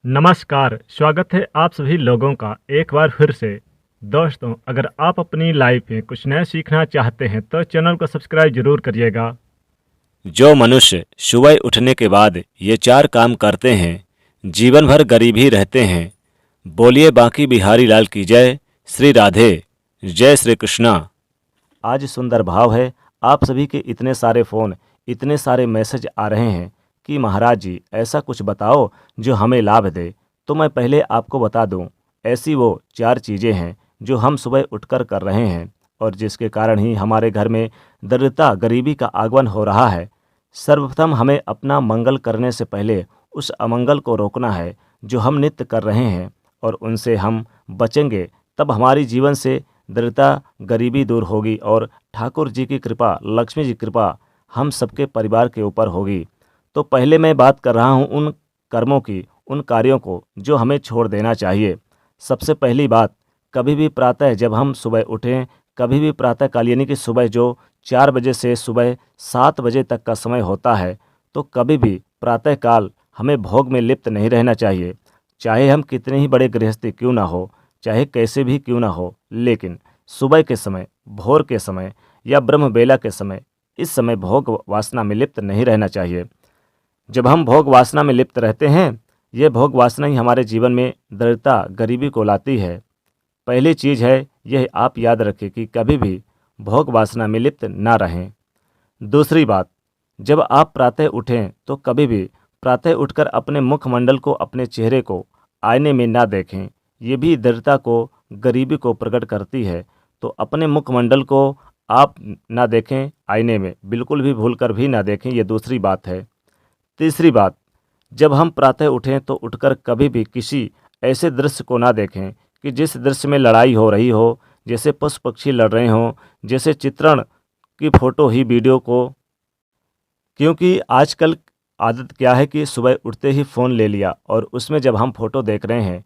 नमस्कार, स्वागत है आप सभी लोगों का एक बार फिर से। दोस्तों, अगर आप अपनी लाइफ में कुछ नया सीखना चाहते हैं तो चैनल को सब्सक्राइब जरूर करिएगा। जो मनुष्य सुबह उठने के बाद ये चार काम करते हैं, जीवन भर गरीब ही रहते हैं। बोलिए बांकी बिहारी लाल की जय। श्री राधे। जय श्री कृष्णा। आज सुंदर भाव है। आप सभी के इतने सारे फ़ोन, इतने सारे मैसेज आ रहे हैं कि महाराज जी ऐसा कुछ बताओ जो हमें लाभ दे। तो मैं पहले आपको बता दूं, ऐसी वो चार चीज़ें हैं जो हम सुबह उठकर कर रहे हैं और जिसके कारण ही हमारे घर में दरिद्रता, गरीबी का आगमन हो रहा है। सर्वप्रथम हमें अपना मंगल करने से पहले उस अमंगल को रोकना है जो हम नित्य कर रहे हैं, और उनसे हम बचेंगे तब हमारी जीवन से दरिद्रता, गरीबी दूर होगी और ठाकुर जी की कृपा, लक्ष्मी जी की कृपा हम सबके परिवार के ऊपर होगी। तो पहले मैं बात कर रहा हूँ उन कर्मों की, उन कार्यों को जो हमें छोड़ देना चाहिए। सबसे पहली बात, कभी भी प्रातः जब हम सुबह उठें, कभी भी प्रातःकाल यानी कि सुबह जो 4 बजे से सुबह 7 बजे तक का समय होता है, तो कभी भी प्रातःकाल हमें भोग में लिप्त नहीं रहना चाहिए। चाहे हम कितने ही बड़े गृहस्थी क्यों ना हो, चाहे कैसे भी क्यों ना हो, लेकिन सुबह के समय, भोर के समय या ब्रह्म बेला के समय, इस समय भोग वासना में लिप्त नहीं रहना चाहिए। जब हम भोग वासना में लिप्त रहते हैं, ये भोग वासना ही हमारे जीवन में दरिद्रता, गरीबी को लाती है। पहली चीज़ है यह आप याद रखें कि कभी भी भोग वासना में लिप्त ना रहें। दूसरी बात, जब आप प्रातः उठें तो कभी भी प्रातः उठकर अपने मुखमंडल को, अपने चेहरे को आईने में ना देखें। ये भी दरिद्रता को, गरीबी को प्रकट करती है। तो अपने मुखमंडल को आप ना देखें आईने में, बिल्कुल भी भूल कर भी ना देखें। ये दूसरी बात है। तीसरी बात, जब हम प्रातः उठें तो उठकर कभी भी किसी ऐसे दृश्य को ना देखें कि जिस दृश्य में लड़ाई हो रही हो, जैसे पशु पक्षी लड़ रहे हों, जैसे चित्रण की फ़ोटो ही वीडियो को। क्योंकि आजकल आदत क्या है कि सुबह उठते ही फ़ोन ले लिया और उसमें जब हम फ़ोटो देख रहे हैं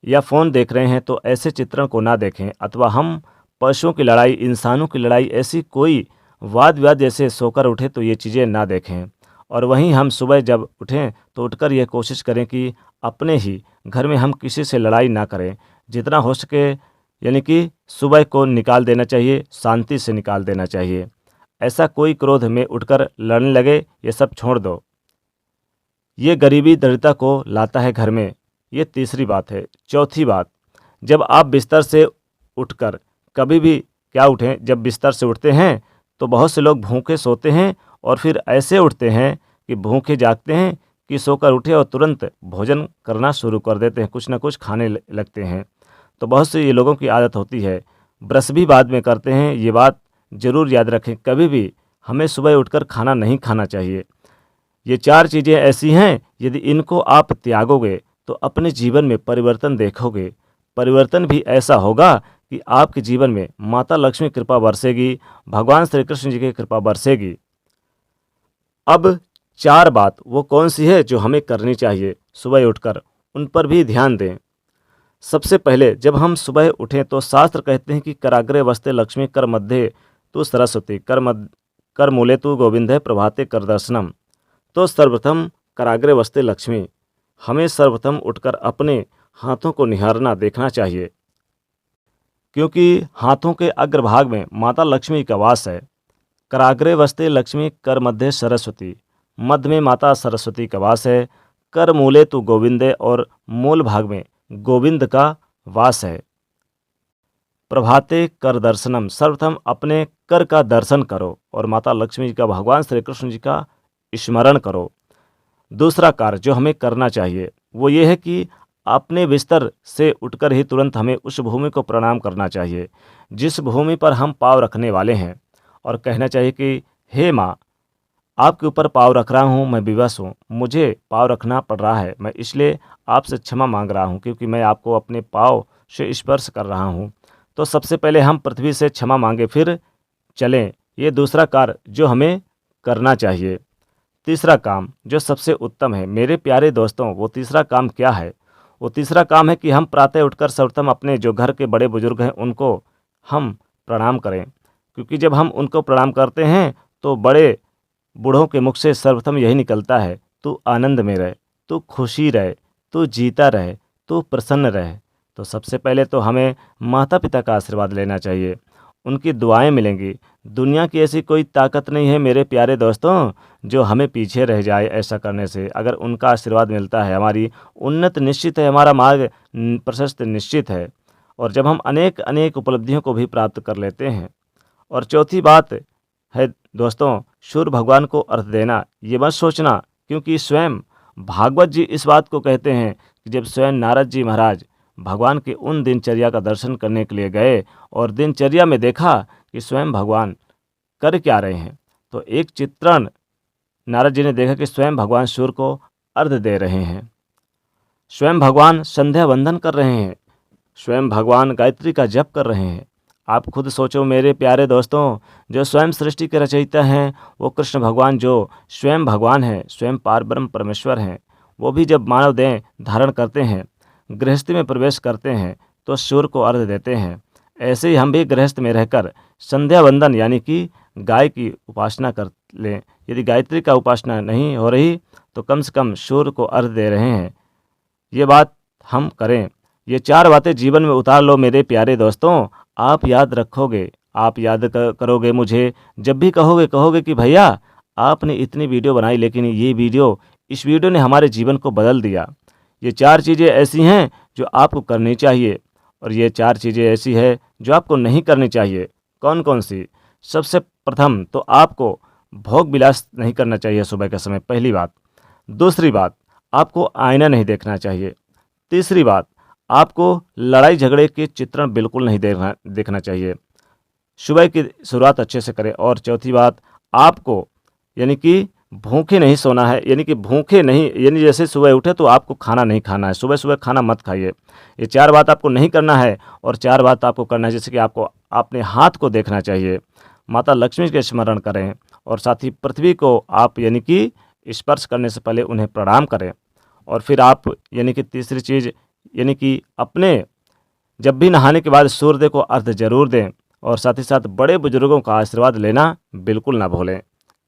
या फ़ोन देख रहे हैं तो ऐसे चित्रण को ना देखें। अथवा हम पशुओं की लड़ाई, इंसानों की लड़ाई, ऐसी कोई वाद विवाद जैसे सोकर उठे तो ये चीज़ें ना देखें। और वहीं हम सुबह जब उठें तो उठकर यह कोशिश करें कि अपने ही घर में हम किसी से लड़ाई ना करें। जितना हो सके यानी कि सुबह को निकाल देना चाहिए, शांति से निकाल देना चाहिए। ऐसा कोई क्रोध में उठकर लड़ने लगे, ये सब छोड़ दो। ये गरीबी दरिद्रता को लाता है घर में। ये तीसरी बात है। चौथी बात, जब आप बिस्तर से उठकर कभी भी क्या उठें, जब बिस्तर से उठते हैं तो बहुत से लोग भूखे सोते हैं और फिर ऐसे उठते हैं कि भूखे जागते हैं कि सोकर उठे और तुरंत भोजन करना शुरू कर देते हैं, कुछ ना कुछ खाने लगते हैं। तो बहुत से ये लोगों की आदत होती है। ब्रश भी बाद में करते हैं। ये बात ज़रूर याद रखें, कभी भी हमें सुबह उठकर खाना नहीं खाना चाहिए। ये चार चीज़ें ऐसी हैं, यदि इनको आप त्यागोगे तो अपने जीवन में परिवर्तन देखोगे। परिवर्तन भी ऐसा होगा कि आपके जीवन में माता लक्ष्मी कृपा बरसेगी, भगवान श्री कृष्ण जी की कृपा बरसेगी। अब चार बात वो कौन सी है जो हमें करनी चाहिए सुबह उठकर, उन पर भी ध्यान दें। सबसे पहले जब हम सुबह उठें तो शास्त्र कहते हैं कि कराग्रे वस्ते लक्ष्मी, कर मध्य तू सरस्वती, कर मूले तू गोविंद, प्रभाते कर दर्शनम। तो सर्वप्रथम कराग्रे वस्ते लक्ष्मी, हमें सर्वप्रथम उठकर अपने हाथों को निहारना, देखना चाहिए, क्योंकि हाथों के अग्रभाग में माता लक्ष्मी का वास है। कराग्रे वस्ते लक्ष्मी, कर मध्य सरस्वती, मध्य में माता सरस्वती का वास है। कर मूले तू गोविंदे, और मूल भाग में गोविंद का वास है। प्रभाते कर दर्शनम, सर्वप्रथम अपने कर का दर्शन करो और माता लक्ष्मी जी का, भगवान श्री कृष्ण जी का स्मरण करो। दूसरा कार्य जो हमें करना चाहिए वो ये है कि अपने बिस्तर से उठकर ही तुरंत हमें उस भूमि को प्रणाम करना चाहिए जिस भूमि पर हम पाँव रखने वाले हैं, और कहना चाहिए कि हे माँ, आपके ऊपर पाँव रख रहा हूँ, मैं विवश हूँ, मुझे पाँव रखना पड़ रहा है, मैं इसलिए आपसे क्षमा मांग रहा हूँ क्योंकि मैं आपको अपने पाँव से स्पर्श कर रहा हूँ। तो सबसे पहले हम पृथ्वी से क्षमा मांगे फिर चलें। ये दूसरा कार्य जो हमें करना चाहिए। तीसरा काम जो सबसे उत्तम है मेरे प्यारे दोस्तों, वो तीसरा काम क्या है? वो तीसरा काम है कि हम प्रातः उठकर सर्वप्रथम अपने जो घर के बड़े बुजुर्ग हैं उनको हम प्रणाम करें, क्योंकि जब हम उनको प्रणाम करते हैं तो बड़े बूढ़ों के मुख से सर्वप्रथम यही निकलता है, तू आनंद में रहे, तू खुशी रहे, तू जीता रहे, तू प्रसन्न रहे। तो सबसे पहले तो हमें माता पिता का आशीर्वाद लेना चाहिए, उनकी दुआएं मिलेंगी। दुनिया की ऐसी कोई ताकत नहीं है मेरे प्यारे दोस्तों जो हमें पीछे रह जाए ऐसा करने से। अगर उनका आशीर्वाद मिलता है, हमारी उन्नत निश्चित है, हमारा मार्ग प्रशस्त निश्चित है। और जब हम अनेक अनेक उपलब्धियों को भी प्राप्त कर लेते हैं। और चौथी बात है दोस्तों, सूर्य भगवान को अर्घ देना। ये मत सोचना, क्योंकि स्वयं भागवत जी इस बात को कहते हैं कि जब स्वयं नारद जी महाराज भगवान के उन दिनचर्या का दर्शन करने के लिए गए और दिनचर्या में देखा कि स्वयं भगवान कर क्या रहे हैं, तो एक चित्रण नारद जी ने देखा कि स्वयं भगवान सूर्य को अर्घ दे रहे हैं, स्वयं भगवान संध्या वंदन कर रहे हैं, स्वयं भगवान गायत्री का जप कर रहे हैं। आप खुद सोचो मेरे प्यारे दोस्तों, जो स्वयं सृष्टि के रचयिता हैं वो कृष्ण भगवान, जो स्वयं भगवान हैं, स्वयं पारब्रह्म परमेश्वर हैं, वो भी जब मानव देह धारण करते हैं, गृहस्थी में प्रवेश करते हैं तो सूर्य को अर्घ देते हैं। ऐसे ही हम भी गृहस्थ में रहकर संध्या वंदन यानी कि गाय की उपासना कर लें। यदि गायत्री का उपासना नहीं हो रही तो कम से कम सूर्य को अर्घ दे रहे हैं, ये बात हम करें। ये 4 बातें जीवन में उतार लो मेरे प्यारे दोस्तों। आप याद रखोगे, आप याद करोगे मुझे जब भी कहोगे कि भैया आपने इतनी वीडियो बनाई, लेकिन इस वीडियो ने हमारे जीवन को बदल दिया। ये 4 चीज़ें ऐसी हैं जो आपको करनी चाहिए और ये 4 चीज़ें ऐसी है जो आपको नहीं करनी चाहिए। कौन कौन सी? सबसे प्रथम तो आपको भोग विलास नहीं करना चाहिए सुबह के समय, पहली बात। दूसरी बात, आपको आईना नहीं देखना चाहिए। तीसरी बात, आपको लड़ाई झगड़े के चित्रण बिल्कुल नहीं देखना चाहिए। सुबह की शुरुआत अच्छे से करें। और चौथी बात, आपको यानी कि भूखे नहीं सोना है, यानी कि भूखे नहीं, यानी जैसे सुबह उठे तो आपको खाना नहीं खाना है, सुबह सुबह खाना मत खाइए। ये 4 बात आपको नहीं करना है। और 4 बात आपको करना है, जैसे कि आपको अपने हाथ को देखना चाहिए, माता लक्ष्मी के स्मरण करें और साथ ही पृथ्वी को आप यानी कि स्पर्श करने से पहले उन्हें प्रणाम करें। और फिर आप यानी कि तीसरी चीज़ यानी कि अपने जब भी नहाने के बाद सूर्यदेव को अर्घ जरूर दें और साथ ही साथ बड़े बुजुर्गों का आशीर्वाद लेना बिल्कुल ना भूलें।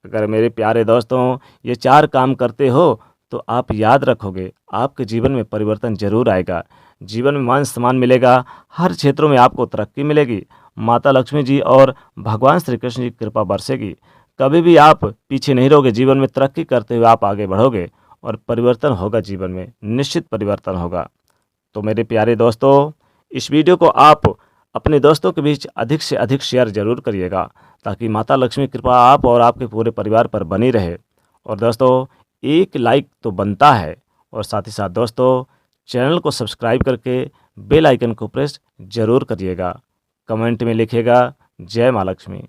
अगर मेरे प्यारे दोस्तों ये 4 काम करते हो तो आप याद रखोगे, आपके जीवन में परिवर्तन जरूर आएगा, जीवन में मान सम्मान मिलेगा, हर क्षेत्रों में आपको तरक्की मिलेगी, माता लक्ष्मी जी और भगवान श्री कृष्ण जी की कृपा बरसेगी। कभी भी आप पीछे नहीं रहोगे, जीवन में तरक्की करते हुए आप आगे बढ़ोगे और परिवर्तन होगा, जीवन में निश्चित परिवर्तन होगा। तो मेरे प्यारे दोस्तों, इस वीडियो को आप अपने दोस्तों के बीच अधिक से अधिक शेयर जरूर करिएगा, ताकि माता लक्ष्मी की कृपा आप और आपके पूरे परिवार पर बनी रहे। और दोस्तों, एक लाइक तो बनता है और साथ ही साथ दोस्तों चैनल को सब्सक्राइब करके बेल आइकन को प्रेस जरूर करिएगा। कमेंट में लिखिएगा जय माँ लक्ष्मी।